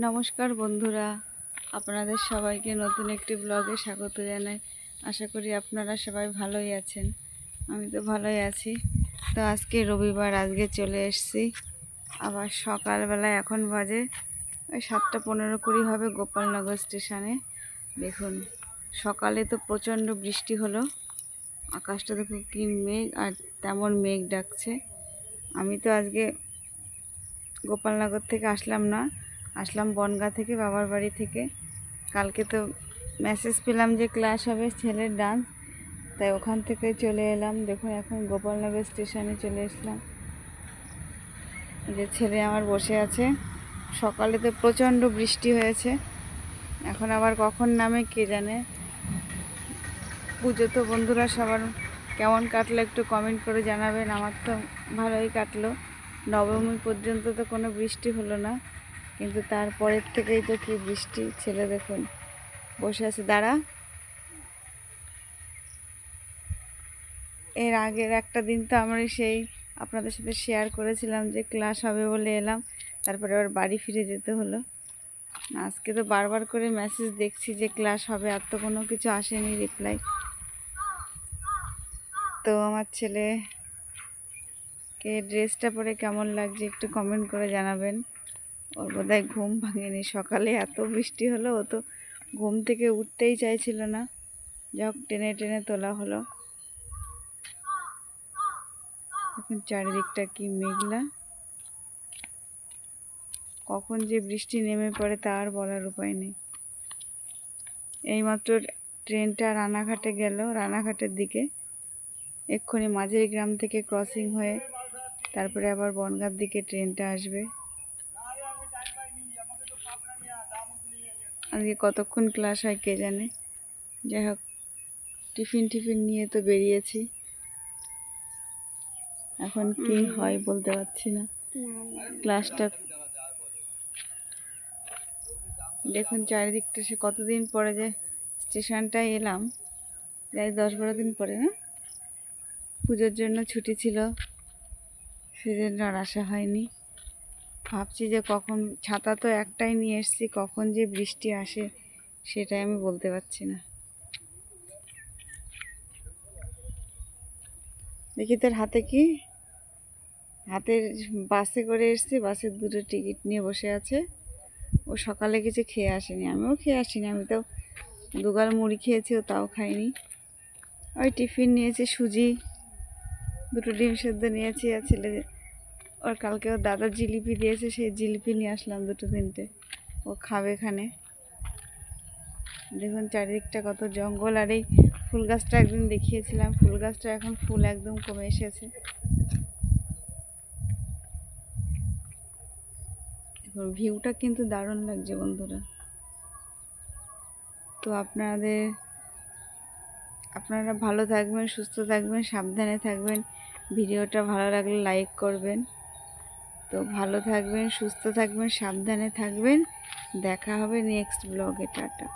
নমস্কার বন্ধুরা, আপনাদের সবাইকে নতুন একটি ব্লগে স্বাগত জানাই। আশা করি আপনারা সবাই ভালোই আছেন। আমি তো ভালোই আছি। তো আজকে রবিবার, আজকে চলে এসেছি আবার সকালবেলায়। এখন বাজে ওই 7:15-20 হবে গোপালনগর স্টেশনে। দেখুন, সকালে তো প্রচণ্ড বৃষ্টি হলো। আকাশটা দেখুন কি মেঘ, আর তেমন মেঘ ডাকছে। আমি তো আজকে গোপালনগর থেকে আসলাম বনগাঁ থেকে, বাবার বাড়ি থেকে। কালকে তো মেসেজ পেলাম যে ক্লাস হবে ছেলের ডান্স, তাই ওখান থেকে চলে এলাম। দেখুন এখন গোপালনগর স্টেশনে চলে এসলাম। যে ছেলে আমার বসে আছে। সকালে তো প্রচণ্ড বৃষ্টি হয়েছে, এখন আবার কখন নামে কে জানে। পুজো তো বন্ধুরা সবার কেমন কাটলো একটু কমেন্ট করে জানাবেন। আমার তো ভালোই কাটলো। নবমী পর্যন্ত তো কোনো বৃষ্টি হলো না, কিন্তু তারপরের থেকেই তো কি বৃষ্টি। ছেলে দেখুন বসে আছে। দাঁড়া, এর আগের একটা দিন তো আমরা সেই আপনাদের সাথে শেয়ার করেছিলাম যে ক্লাস হবে বলে এলাম, তারপরে আবার বাড়ি ফিরে যেতে হলো। আজকে তো বারবার করে মেসেজ দেখছি যে ক্লাস হবে, আর তো কোনো কিছু আসেনি রিপ্লাই। তো আমার ছেলেকে ড্রেসটা পরে কেমন লাগছে একটু কমেন্ট করে জানাবেন। ওর বোধহয় ঘুম ভাঙেনি, সকালে এত বৃষ্টি হলো, ও তো ঘুম থেকে উঠতেই চাইছিল না। যাক টেনে টেনে তোলা হলো। এখন চারিদিকটা কি মেঘলা, কখন যে বৃষ্টি নেমে পড়ে তা আর বলার উপায় নেই। এইমাত্র ট্রেনটা রানাঘাটে গেল, রানাঘাটের দিকে। এক্ষুনি মাঝের গ্রাম থেকে ক্রসিং হয়ে তারপরে আবার বনগাঁর দিকে ট্রেনটা আসবে। আজকে কতক্ষণ ক্লাস হয় কে জানে। যাই হোক, টিফিন নিয়ে তো বেরিয়েছি, এখন কি হয় বলতে পারছি না। ক্লাসটা দেখুন, চারিদিকটা সে কতদিন পরে যে স্টেশনটায় এলাম, প্রায় 10-12 দিন পরে না। পুজোর জন্য ছুটি ছিল, সেজন্য আর আসা হয়নি। ভাবছি যে কখন, ছাতা তো একটাই নিয়ে এসেছি, কখন যে বৃষ্টি আসে সেটাই আমি বলতে পারছি না। দেখি তোর হাতে কি, হাতের বাসে করে এসেছি, বাসের 2টো টিকিট নিয়ে বসে আছে। ও সকালে কিছু খেয়ে আসেনি, আমিও খেয়ে আসিনি। আমি তো 2 গাল মুড়ি খেয়েছি, ও তাও খাইনি। ওই টিফিন নিয়েছি, সুজি, 2টো ডিম সেদ্ধ নিয়েছি। আর ছেলে ওর কালকে ওর দাদা জিলিপি দিয়েছে, সেই জিলিপি নিয়ে আসলাম 2-3টে, ও খাবে এখানে। দেখুন চারিদিকটা কত জঙ্গল। আর এই ফুল গাছটা একদিন দেখিয়েছিলাম, ফুল গাছটা এখন ফুল একদম কমে এসেছে। দেখুন ভিউটা কিন্তু দারুণ লাগছে বন্ধুরা। তো আপনারা ভালো থাকবেন, সুস্থ থাকবেন, সাবধানে থাকবেন। ভিডিওটা ভালো লাগলে লাইক করবেন। তো ভালো থাকবেন, সুস্থ থাকবেন, সাবধানে থাকবেন। দেখা হবে নেক্সট ব্লগে। টাটা।